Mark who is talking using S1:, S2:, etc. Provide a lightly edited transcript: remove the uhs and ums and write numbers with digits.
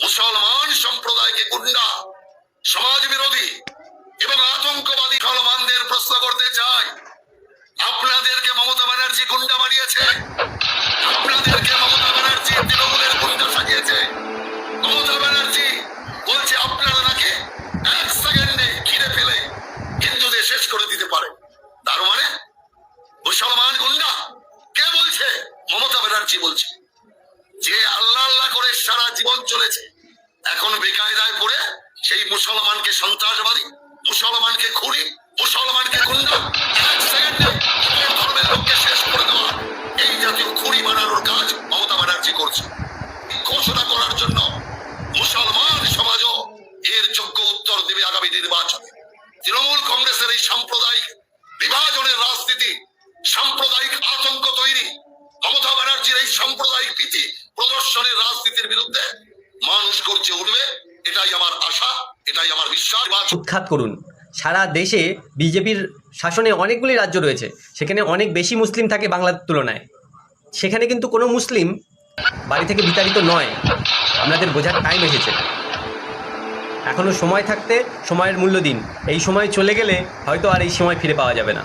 S1: মুসলমান সম্প্রদায়কে গুন্ডা, সমাজ বিরোধী এবং আতঙ্কবাদী মুসলমানদের প্রশ্ন করতে চাই, আপনাদেরকে মমতা ব্যানার্জি গুন্ডা বানিয়েছে? আপনাদেরকে মমতা ব্যানার্জি তৃণমূলের গুন্ডা সাজিয়েছে? মমতা ব্যানার্জি বলছে আপনারা নাকি 1 সেকেন্ডে ঘিরে ফেলে হিন্দুদের শেষ করে দিতে পারে। তার মানে মুসলমান গুন্ডা কে বলছে? মমতা ব্যানার্জি বলছে। যে আল্লাহ আল্লাহ করে সারা জীবন চলেছে, এখন বেকায়দায় পড়ে সেই মুসলমানকে সন্ত্রাসবাদী, মুসলমানকে খুনি, মুসলমানকে গুন্ডা, 1 সেকেন্ডে ধর্মের লোককে শেষ করে দেওয়া, এই জাতীয় খুনি বানানোর কাজ মমতা ব্যানার্জি করছে। ঘোষণা করার জন্য মুসলমান সমাজও এর যোগ্য উত্তর দেবে আগামী নির্বাচনে। তৃণমূল কংগ্রেসের এই সাম্প্রদায়িক বিভাজনের রাজনীতি, সাম্প্রদায়িক আতঙ্ক তৈরি, মমতা ব্যানার্জির এই সাম্প্রদায়িক ভীতি প্রদর্শনের রাজনীতির বিরুদ্ধে মানুষ গর্জে উঠবে, এটাই আমার আশা, এটাই আমার বিশ্বাস।
S2: উৎখাত করুন। সারা দেশে বিজেপির শাসনে অনেকগুলি রাজ্য রয়েছে, সেখানে অনেক বেশি মুসলিম থাকে বাংলার তুলনায়। সেখানে কিন্তু কোনো মুসলিম বাড়ি থেকে বিতাড়িত নয়। আপনাদের বোঝার টাইম এসেছে। এখনও সময় থাকতে সময়ের মূল্য দিন। এই সময় চলে গেলে হয়তো আর এই সময় ফিরে পাওয়া যাবে না।